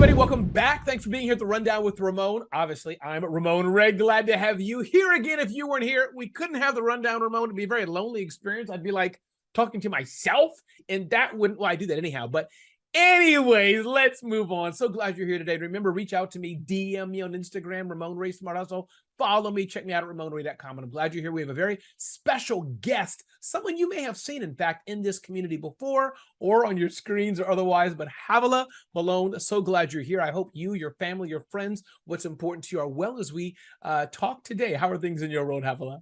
everybody. Welcome back. Thanks for being here at the Rundown with Ramon. Obviously, I'm Ramon Ray. Glad to have you here again. If you weren't here, we couldn't have the Rundown, Ramon. It'd be a very lonely experience. I'd be like talking to myself, and that wouldn't, well, I do that anyhow. But anyways, let's move on. So glad you're here today. Remember, reach out to me, DM me on Instagram, Ramon Ray Smart. Also, follow me, check me out at RamonRay.com. And I'm glad you're here. We have a very special guest, someone you may have seen, in fact, in this community before or on your screens or otherwise, but Havilah Malone, so glad you're here. I hope you, your family, your friends, what's important to you are well as we talk today. How are things in your world, Havilah?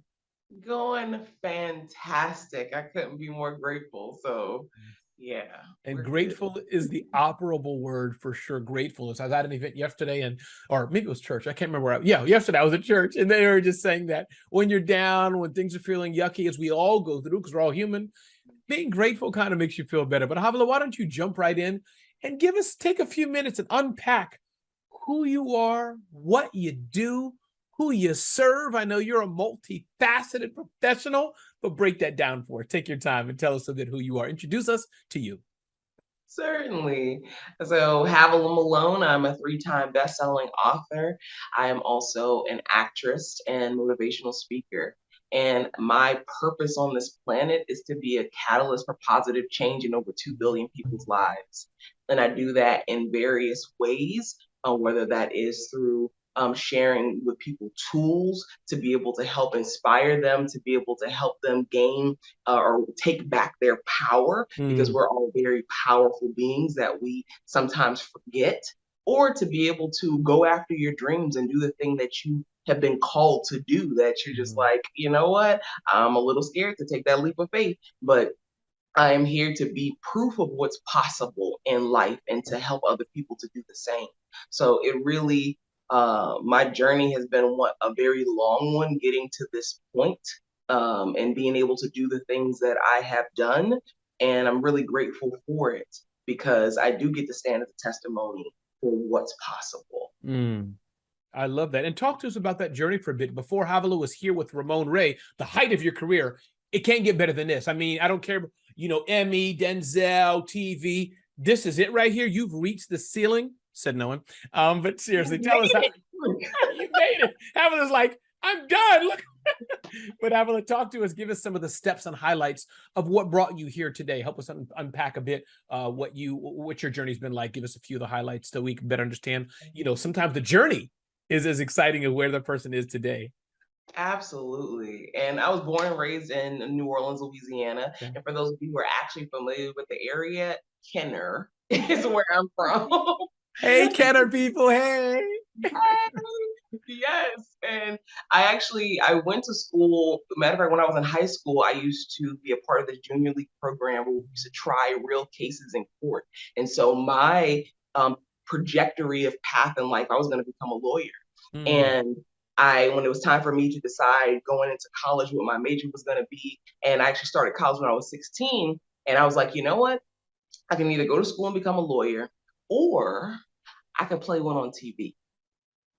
Going fantastic. I couldn't be more grateful. So, yeah, And we're good. grateful is the operable word for sure. Gratefulness. I was at an event yesterday, or maybe it was church. I can't remember where. Yesterday I was at church, and they were just saying that when you're down, when things are feeling yucky, as we all go through, because we're all human, being grateful kind of makes you feel better. But Havilah, why don't you jump right in and take a few minutes and unpack who you are, what you do, who you serve. I know you're a multifaceted professional, but break that down for us. Take your time and tell us a bit who you are. Introduce us to you. Certainly. So, Havilah Malone, I'm a three-time best-selling author. I am also an actress and motivational speaker. And my purpose on this planet is to be a catalyst for positive change in over 2 billion people's lives. And I do that in various ways, whether that is through sharing with people tools to be able to help inspire them, to be able to help them gain or take back their power, because we're all very powerful beings that we sometimes forget, or to be able to go after your dreams and do the thing that you have been called to do, that you're just like, you know what, I'm a little scared to take that leap of faith, but I am here to be proof of what's possible in life and to help other people to do the same. So it really, my journey has been a very long one getting to this point, and being able to do the things that I have done. And I'm really grateful for it because I do get to stand as a testimony for what's possible. I love that. And talk to us about that journey for a bit. Before Havilah was here with Ramon Ray, the height of your career, it can't get better than this. I mean, I don't care, Emmy, Denzel, TV. This is it right here. You've reached the ceiling, said no one. But seriously, tell us how you made it. Havilah's like, I'm done. Look. But Havilah, talk to us. Give us some of the steps and highlights of what brought you here today. Help us unpack a bit what your journey's been like. Give us a few of the highlights so we can better understand. Sometimes the journey is as exciting as where the person is today. Absolutely. And I was born and raised in New Orleans, Louisiana. Okay. And for those of you who are actually familiar with the area, Kenner is where I'm from. Hey, Kenner people. Hey. Yes. And I went to school. Matter of fact, when I was in high school, I used to be a part of the junior league program where we used to try real cases in court. And so my trajectory of path in life, I was going to become a lawyer. And when it was time for me to decide going into college what my major was going to be, and I actually started college when I was 16, and I was like, you know what? I can either go to school and become a lawyer, or I could play one on TV.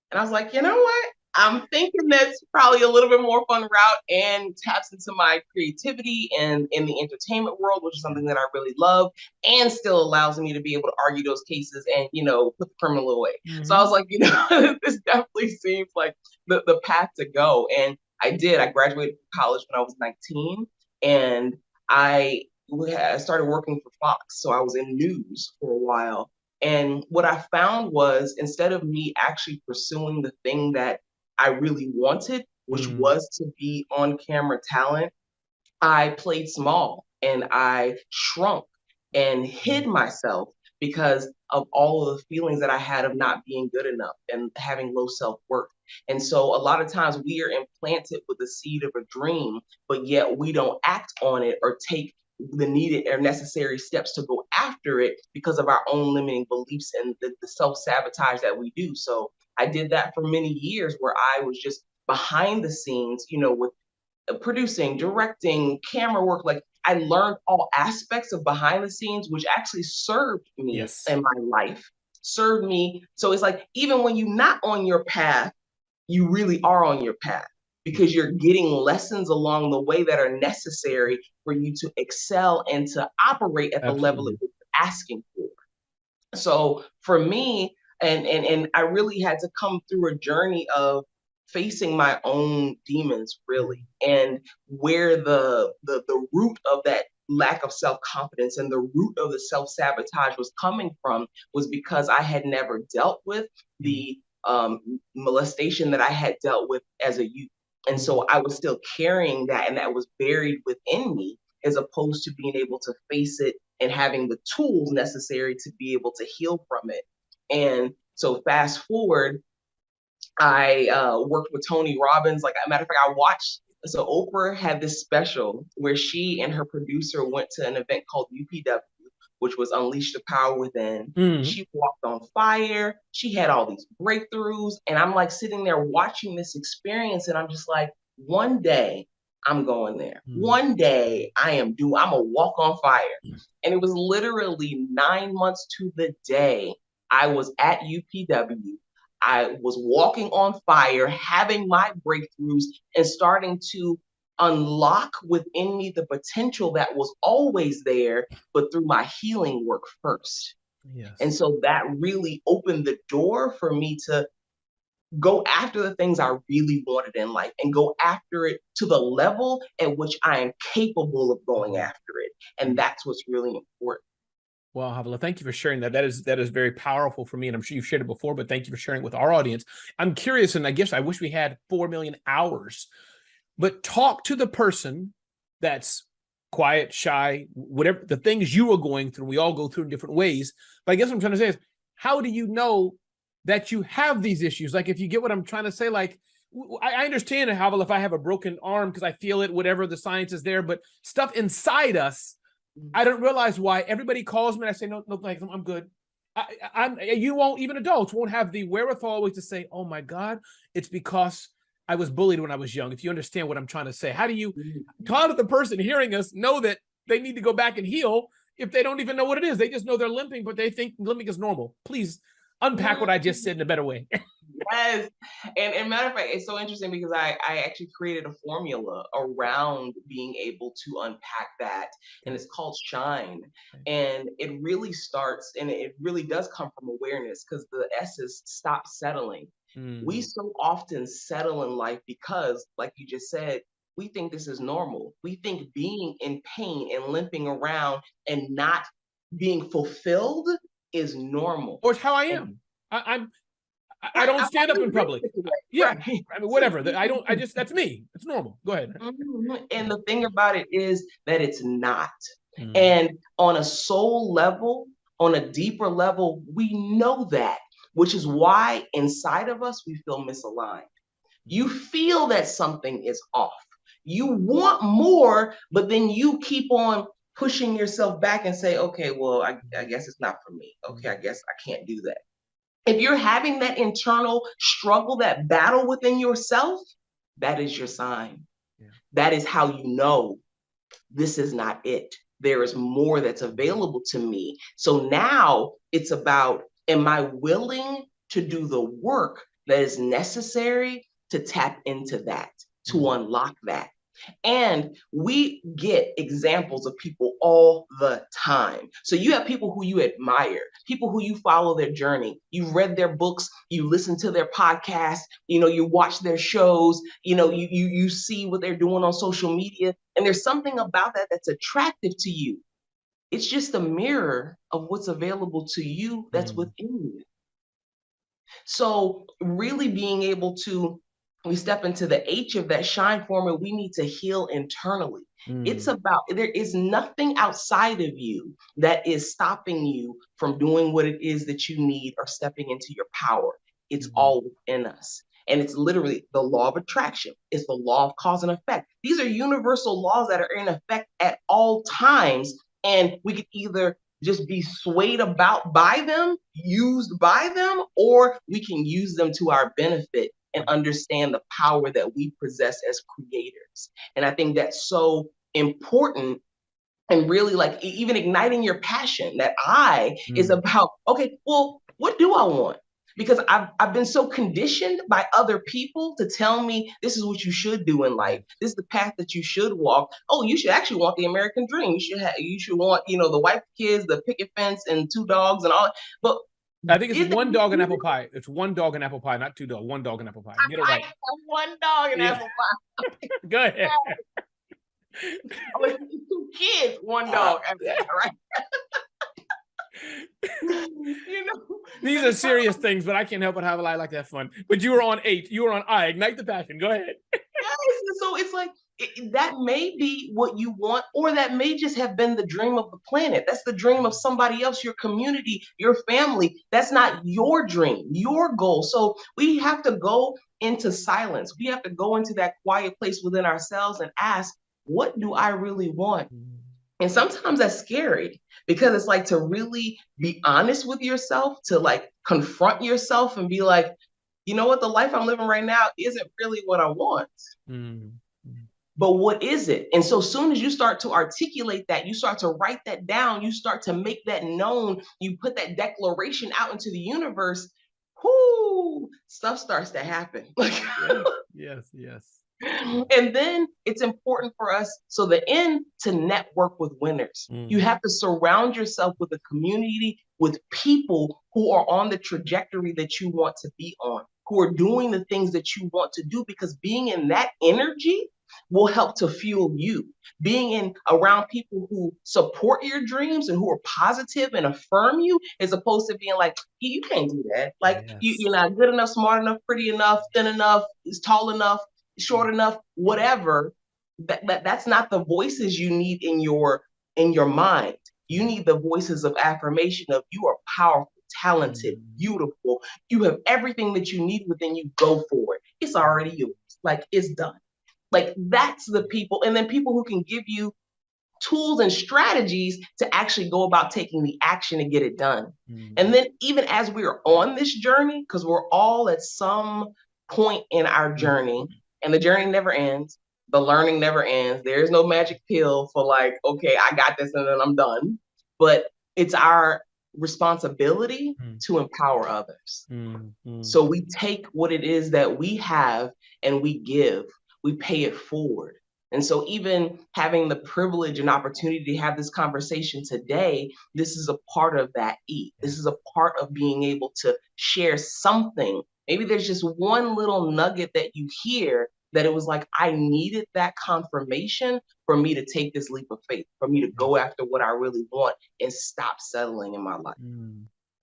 And I was like, you know what? I'm thinking that's probably a little bit more fun route and taps into my creativity and in the entertainment world, which is something that I really love, and still allows me to be able to argue those cases and, put the criminal away. So I was like, this definitely seems like the path to go. And I did. I graduated from college when I was 19, and I started working for Fox. So I was in news for a while. And what I found was, instead of me actually pursuing the thing that I really wanted, which was to be on camera talent, I played small and I shrunk and hid myself because of all of the feelings that I had of not being good enough and having low self-worth. And so a lot of times we are implanted with the seed of a dream, but yet we don't act on it or take the needed or necessary steps to go after it because of our own limiting beliefs and the self-sabotage that we do. So I did that for many years where I was just behind the scenes, with producing, directing, camera work. Like, I learned all aspects of behind the scenes, which actually served me in my life, served me. So it's like, even when you're not on your path, you really are on your path, because you're getting lessons along the way that are necessary for you to excel and to operate at the level that you're asking for. So for me, And I really had to come through a journey of facing my own demons, really, and where the root of that lack of self-confidence and the root of the self-sabotage was coming from was because I had never dealt with the molestation that I had dealt with as a youth. And so I was still carrying that, and that was buried within me, as opposed to being able to face it and having the tools necessary to be able to heal from it. And so fast forward, I worked with Tony Robbins. Like, as a matter of fact, I watched, so Oprah had this special where she and her producer went to an event called UPW, which was Unleash the Power Within. She walked on fire. She had all these breakthroughs. And I'm like sitting there watching this experience. And I'm just like, one day I'm going there. One day I'm a walk on fire. And it was literally 9 months to the day I was at UPW. I was walking on fire, having my breakthroughs and starting to unlock within me the potential that was always there, but through my healing work first. Yes. And so that really opened the door for me to go after the things I really wanted in life and go after it to the level at which I am capable of going after it. And that's what's really important. Well, Havilah, thank you for sharing that. That is very powerful for me, and I'm sure you've shared it before, but thank you for sharing it with our audience. I'm curious, and I guess I wish we had 4 million hours, but talk to the person that's quiet, shy, whatever the things you are going through. We all go through in different ways. But I guess what I'm trying to say is, how do you know that you have these issues? Like, if you get what I'm trying to say, like, I understand, Havilah, if I have a broken arm because I feel it, whatever the science is there, but stuff inside us, I don't realize why everybody calls me and I say, no, thanks, I'm good. You won't, even adults won't have the wherewithal always to say, oh my God, it's because I was bullied when I was young. If you understand what I'm trying to say, how do you tell the person hearing us know that they need to go back and heal if they don't even know what it is? They just know they're limping, but they think limping is normal. Please unpack what I just said in a better way. Yes. And matter of fact, it's so interesting because I actually created a formula around being able to unpack that. And it's called SHINE. And it really starts, and it really does come from awareness, because the S is stop settling. We so often settle in life because, like you just said, we think this is normal. We think being in pain and limping around and not being fulfilled is normal. Or it's how I am. I don't stand up in public. Yeah, I mean, whatever. That's me. It's normal. Go ahead. And the thing about it is that it's not. And on a soul level, on a deeper level, we know that, which is why inside of us, we feel misaligned. You feel that something is off. You want more, but then you keep on pushing yourself back and say, okay, well, I guess it's not for me. Okay, I guess I can't do that. If you're having that internal struggle, that battle within yourself, that is your sign. Yeah. That is how you know this is not it. There is more that's available to me. So now it's about, am I willing to do the work that is necessary to tap into that, to unlock that? And we get examples of people all the time. So you have people who you admire, people who you follow their journey. You've read their books, you listen to their podcasts, you watch their shows, you see what they're doing on social media. And there's something about that that's attractive to you. It's just a mirror of what's available to you that's within you. So really being able to, we step into the H of that SHINE formula, we need to heal internally. It's about, there is nothing outside of you that is stopping you from doing what it is that you need or stepping into your power. It's all within us. And it's literally the law of attraction. It's the law of cause and effect. These are universal laws that are in effect at all times. And we could either just be swayed about by them, used by them, or we can use them to our benefit and understand the power that we possess as creators. And I think that's so important. And really, like, even igniting your passion, that I is about, okay, well, what do I want? Because I've been so conditioned by other people to tell me this is what you should do in life. This is the path that you should walk. Oh, you should actually want the American dream. You should want, the white kids, the picket fence, and 2 dogs and all. But I think it's Is that one dog and apple pie. It's one dog and apple pie, not two dogs. One dog and apple pie. Get it I right. have one dog and Yeah. apple pie? Go ahead. Oh, it's 2 kids, one dog, apple pie, right? You know, These are serious things, but I can't help but have a lie like that fun. But you were on 8. You were on I. Ignite the passion. Go ahead. yes, so it's like that may be what you want, or that may just have been the dream of the planet. That's the dream of somebody else, your community, your family. That's not your dream, your goal. So we have to go into silence. We have to go into that quiet place within ourselves and ask, what do I really want? And sometimes that's scary because it's like to really be honest with yourself, to like confront yourself and be like, you know what, the life I'm living right now isn't really what I want. Mm. But what is it? And so soon as you start to articulate that, you start to write that down, you start to make that known, you put that declaration out into the universe, whoo, stuff starts to happen. Yes, yes. And then it's important for us, so the end, to network with winners. You have to surround yourself with a community, with people who are on the trajectory that you want to be on, who are doing the things that you want to do, because being in that energy will help to fuel you. Being in around people who support your dreams and who are positive and affirm you, as opposed to being like, you can't do that. Like, you're not good enough, smart enough, pretty enough, thin enough, tall enough, short enough, whatever. That's not the voices you need in your mind. You need the voices of affirmation of, you are powerful, talented, beautiful. You have everything that you need within you. Go for it. It's already yours. Like, it's done. Like, that's the people. And then people who can give you tools and strategies to actually go about taking the action and get it done. And then even as we are on this journey, because we're all at some point in our journey, and the journey never ends, the learning never ends. There's no magic pill for like, okay, I got this and then I'm done. But it's our responsibility to empower others. So we take what it is that we have and we give, we pay it forward. And so even having the privilege and opportunity to have this conversation today, this is a part of that eat. This is a part of being able to share something. Maybe there's just one little nugget that you hear that it was like, I needed that confirmation for me to take this leap of faith, for me to go after what I really want and stop settling in my life.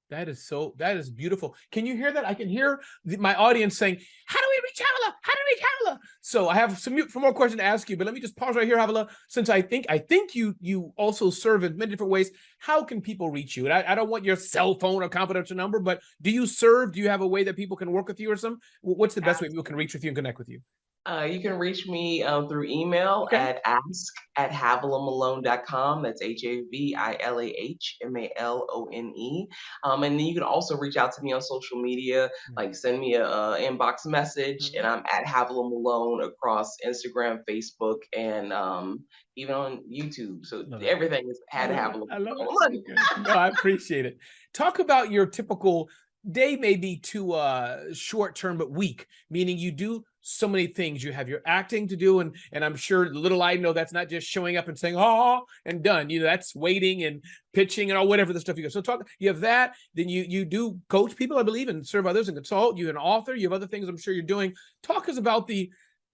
That is beautiful. Can you hear that? I can hear my audience saying, how do we reach Havilah? How do we reach Havilah? So I have some more questions to ask you, but let me just pause right here, Havilah, since I think you also serve in many different ways. How can people reach you? And I don't want your cell phone or confidential number, but do you serve? Do you have a way that people can work with you or something? What's the best way people can reach with you and connect with you? You can reach me through email at ask@havilahmalone.com. That's HAVILAHMALONE. And then you can also reach out to me on social media, like send me a inbox message, and I'm at Havilah Malone across Instagram, Facebook, and even on YouTube. So everything is at Havilah Malone. No, I appreciate it. Talk about your typical day, may be too short term, but week, meaning you do so many things. You have your acting to do, and I'm sure little I know that's not just showing up and saying oh and done. You know, that's waiting and pitching and all whatever the stuff you go. So you have that. Then you do coach people, I believe, and serve others and consult. You're an author. You have other things I'm sure you're doing. Talk us about the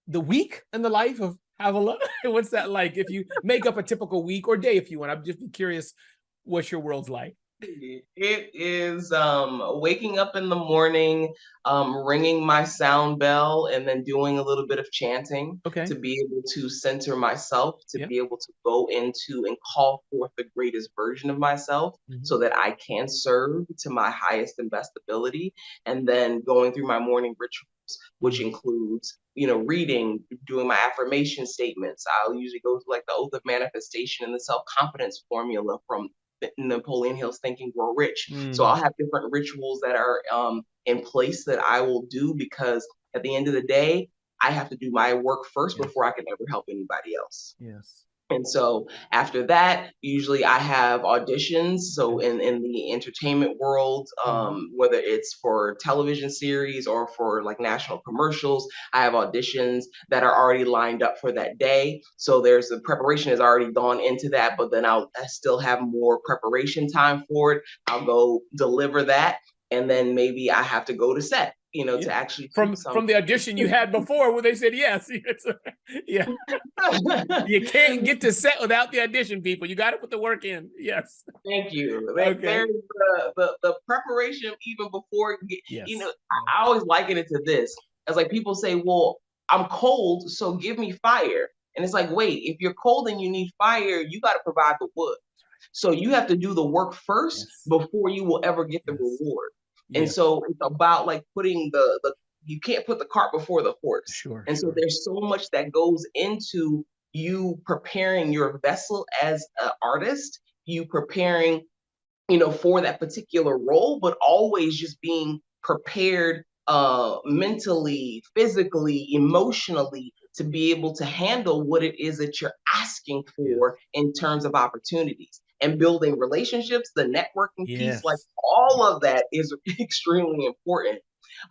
week and the life of Havilah. What's that like? If you make up a typical week or day, if you want, I'm just curious what your world's like. It is waking up in the morning, ringing my sound bell, and then doing a little bit of chanting to be able to center myself, to be able to go into and call forth the greatest version of myself so that I can serve to my highest and best ability. And then going through my morning rituals, which includes, reading, doing my affirmation statements. I'll usually go through like the oath of manifestation and the self-confidence formula from Napoleon Hill's Think and Grow Rich. So I'll have different rituals that are in place that I will do, because at the end of the day, I have to do my work first before I can ever help anybody else. And so after that, usually I have auditions. So in the entertainment world, whether it's for television series or for like national commercials, I have auditions that are already lined up for that day. So there's the preparation has already gone into that, but then I still have more preparation time for it. I'll go deliver that. and then maybe I have to go to set, Yeah. to actually From shoot something. the audition you had before where they said yes. Yeah. You can't get to set without the audition, people. You got to put the work in. Yes. Thank you. Okay. There's the preparation even before, Yes. I always liken it to this. As like people say, well, I'm cold, so give me fire. And it's like, wait, if you're cold and you need fire, you got to provide the wood. So you have to do the work first before you will ever get the reward. And so it's about like putting the you can't put the cart before the horse. Sure. And so there's so much that goes into you preparing your vessel as an artist, you preparing, for that particular role, but always just being prepared mentally, physically, emotionally to be able to handle what it is that you're asking for in terms of opportunities and building relationships, the networking piece, like all of that is extremely important.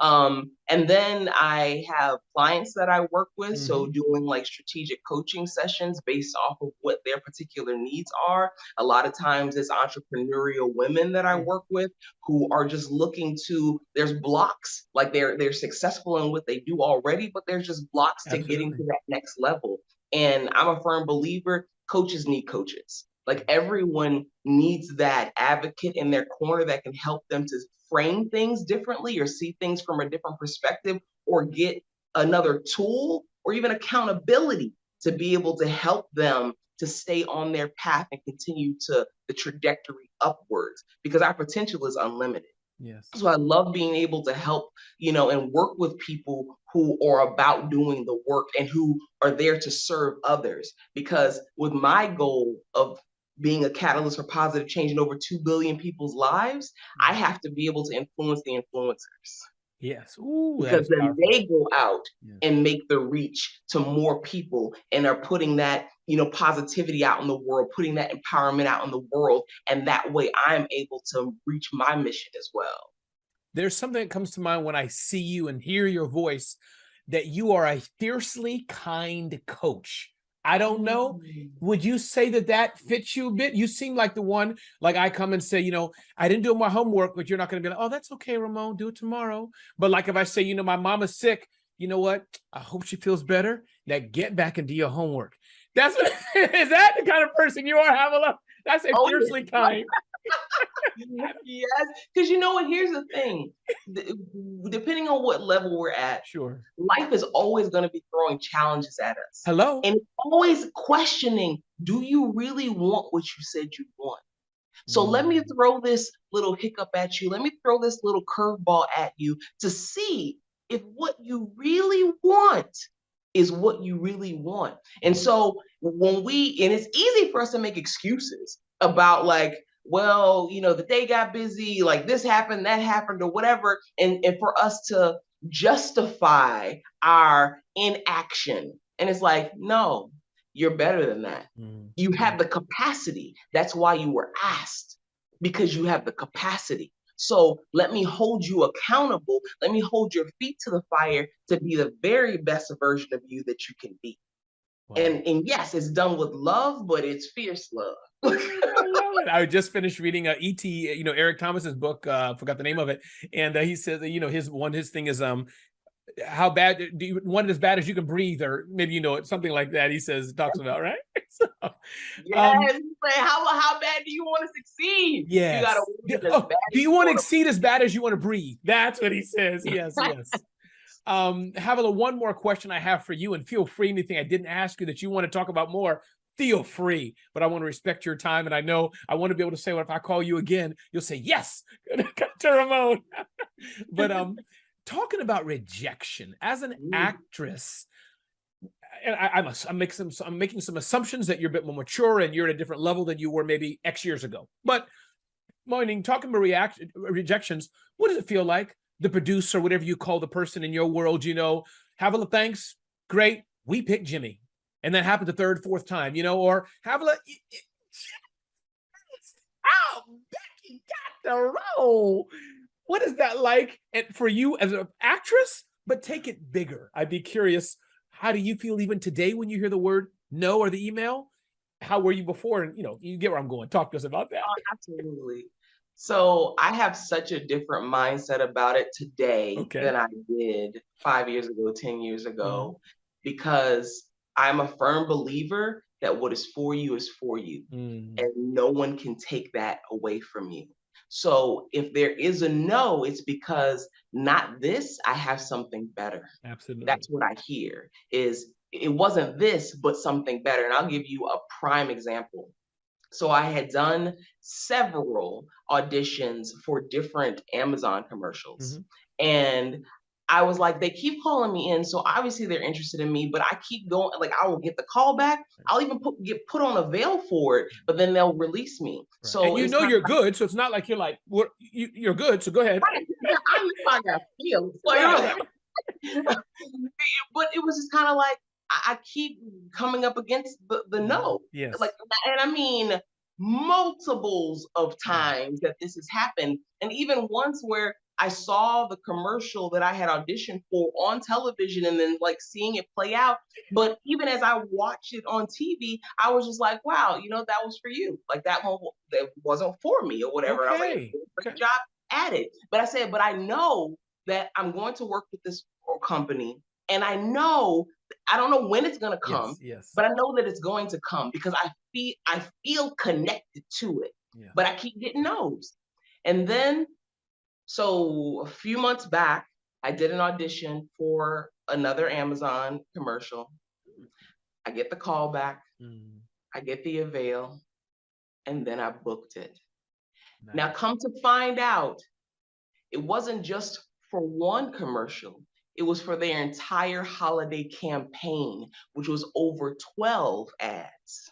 And then I have clients that I work with, so doing like strategic coaching sessions based off of what their particular needs are. A lot of times it's entrepreneurial women that I work with who are just looking to, there's blocks, like they're successful in what they do already, but there's just blocks to getting to that next level. And I'm a firm believer, coaches need coaches. Like everyone needs that advocate in their corner that can help them to frame things differently or see things from a different perspective or get another tool or even accountability to be able to help them to stay on their path and continue to the trajectory upwards, because our potential is unlimited. Yes. So I love being able to help, and work with people who are about doing the work and who are there to serve others. Because with my goal of being a catalyst for positive change in over 2 billion people's lives, I have to be able to influence the influencers. Yes. Ooh, because then they go out and make the reach to more people and are putting that, positivity out in the world, putting that empowerment out in the world. And that way I'm able to reach my mission as well. There's something that comes to mind when I see you and hear your voice, that you are a fiercely kind coach. I don't know. Would you say that fits you a bit? You seem like the one, like I come and say, I didn't do my homework, but you're not going to be like, oh, that's okay, Ramon, do it tomorrow. But like if I say, my mom is sick, you know what? I hope she feels better. Now get back and do your homework. Is that the kind of person you are, Havilah? That's a fiercely kind. Yes, because you know what? Here's the thing. Depending on what level we're at, life is always going to be throwing challenges at us. Hello. And always questioning, do you really want what you said you want? So let me throw this little hiccup at you. Let me throw this little curveball at you to see if what you really want is what you really want. And so and it's easy for us to make excuses about like, well, the day got busy, like this happened, that happened, or whatever. And for us to justify our inaction. And it's like, no, you're better than that. You have the capacity. That's why you were asked, because you have the capacity. So let me hold you accountable. Let me hold your feet to the fire to be the very best version of you that you can be. Wow. And yes, it's done with love, but it's fierce love. I love it. I just finished reading E.T., Eric Thomas's book. Forgot the name of it, and he says that, his thing is how bad do you want it, as bad as you can breathe, or maybe something like that. He talks about, right? So, yes, how bad do you want to succeed? Yes. You gotta do you want to exceed as bad as you want to breathe? That's what he says. Yes, yes. Havilah, one more question I have for you, and feel free, anything I didn't ask you that you want to talk about more, feel free, but I want to respect your time. And I know I want to be able to say, well, if I call you again, you'll say, yes, to Ramon. But talking about rejection as an actress, and I'm making some assumptions that you're a bit more mature and you're at a different level than you were maybe X years ago. But talking about rejections, what does it feel like? The producer, whatever you call the person in your world, Havilah, thanks, great, we picked Jimmy. And that happened the third, fourth time, or Havilah, Becky got the role. What is that like for you as an actress? But take it bigger. I'd be curious, how do you feel even today when you hear the word no or the email? How were you before? And, you get where I'm going. Talk to us about that. Oh, absolutely. So I have such a different mindset about it today Okay. than I did 5 years ago, 10 years Mhm. ago, because I'm a firm believer that what is for you is for you, Mm, and no one can take that away from you. So if there is a no, it's because not this, I have something better. absolutely. That's what I hear is it wasn't this, but something better. And I'll give you a prime example. So I had done several auditions for different Amazon commercials. Mhm. And I was like, they keep calling me in. So obviously they're interested in me, but I keep going, like I will get the call back. I'll even get put on a veil for it, but then they'll release me. Right. And So you it's know kind you're good, so it's not like you're like, what you're good, so go ahead. of like, I know I got feelings. Right. But it was just kind of like I keep coming up against the no. Like, Yes. and I mean multiples of Mm. times that this has happened. And even once where I saw the commercial that I had auditioned for on television and then like seeing it play out. But even as I watched it on TV, I was just like, wow, that was for you. Like that one that wasn't for me or whatever. And I was like, Okay. great Okay. job at it. But I said, but I know that I'm going to work with this company. And I don't know when it's going to come, Yes. Yes. but I know that it's going to come because I feel connected to it. But Yes. I keep getting no's. And then, so a few months back, I did an audition for another Amazon commercial. I get the call back, Mm, I get the avail, and then I booked it. Now, nice. come to find out, it wasn't just for one commercial, it was for their entire holiday campaign, which was over 12 ads.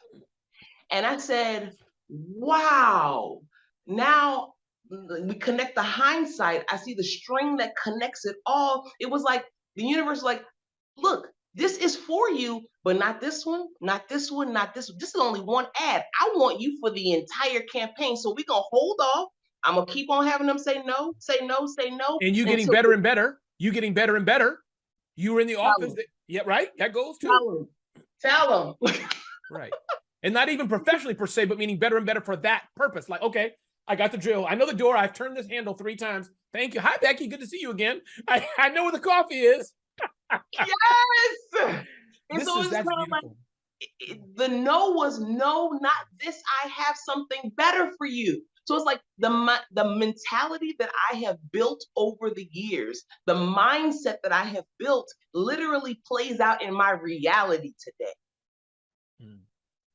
And I said, wow, now we connect the hindsight. I see the string that connects it all. It was like the universe, like, look, this is for you, but not this one, not this one, not this one. This is only one ad. I want you for the entire campaign. So we're going to hold off. I'm going to keep on having them say no, say no, say no And you getting until better and better. You getting better and better. You were in the tell office. them, Yeah, right. That goes too. tell them, tell them. Right. And not even professionally per se, but meaning better and better for that purpose. Like, okay, I got the drill. I know the door. I've turned this handle 3 times. Thank you. Hi, Becky. Good to see you again. I know where the coffee is. Yes. And This so is it's that's kind of like, beautiful. the no was no, not this. I have something better for you. So it's like the mentality that I have built over the years, the mindset that I have built literally plays out in my reality today. Mm.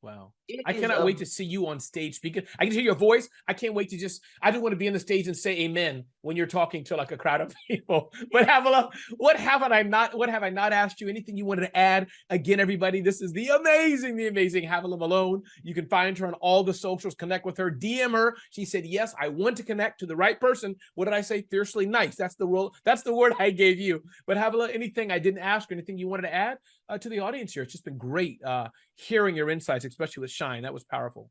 Wow. It I is cannot a wait to see you on stage speaking. I can hear your voice. I can't wait to I just want to be on the stage and say amen when you're talking to like a crowd of people. But Havilah, what have I not asked you? Anything you wanted to add? Again, everybody, this is the amazing Havilah Malone. You can find her on all the socials, connect with her, DM her. She said, yes, I want to connect to the right person. What did I say? Fiercely nice. That's the role. That's the word I gave you. But Havilah, anything I didn't ask or anything you wanted to add to the audience here? It's just been great hearing your insights, especially with Shine. That was powerful.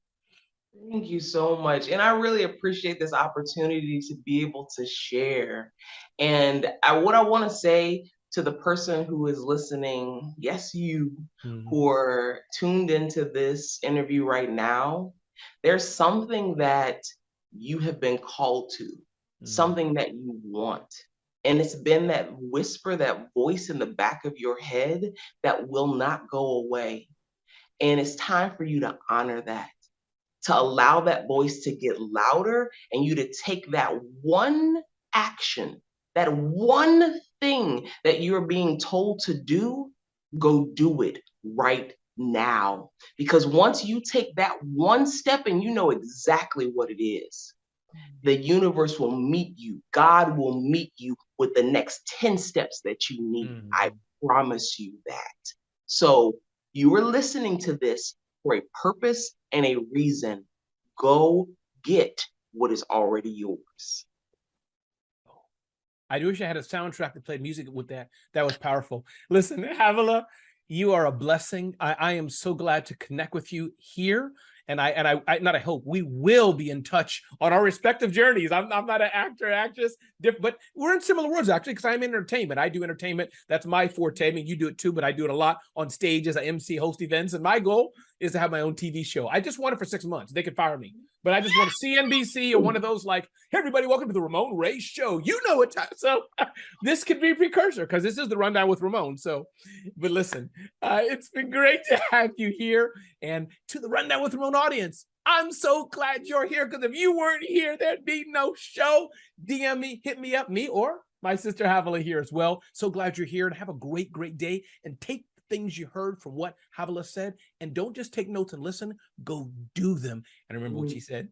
Thank you so much. And I really appreciate this opportunity to be able to share. And what I want to say to the person who is listening, yes, you Mm-hmm. who are tuned into this interview right now, there's something that you have been called to, Mm-hmm. something that you want. And it's been that whisper, that voice in the back of your head that will not go away. And it's time for you to honor that, to allow that voice to get louder and you to take that one action, that one thing that you're being told to do, go do it right now. Because once you take that one step and you know exactly what it is, the universe will meet you. God will meet you with the next 10 steps that you need. I Mm-hmm. promise you that. So you are listening to this for a purpose and a reason. Go get what is already yours. I wish I had a soundtrack that played music with that. That was powerful. Listen, Havilah, you are a blessing. I am so glad to connect with you here. And I hope we will be in touch on our respective journeys. I'm not an actor, actress, but we're in similar worlds actually, because I'm in entertainment. I do entertainment. That's my forte. I mean, you do it too, but I do it a lot on stage as I MC, host events. And my goal is to have my own TV show. I just want it for 6 months. They could fire me. But I just want a CNBC or one of those like, hey, everybody, welcome to the Ramon Ray Show. You know what time. So this could be a precursor because this is the Rundown with Ramon. So, but listen, it's been great to have you here. And to the Rundown with Ramon audience, I'm so glad you're here because if you weren't here, there'd be no show. DM me, hit me up, me or my sister Havilah here as well. So glad you're here and have a great, great day. And take the things you heard from what Havilah said. And don't just take notes and listen, go do them. And remember what she said.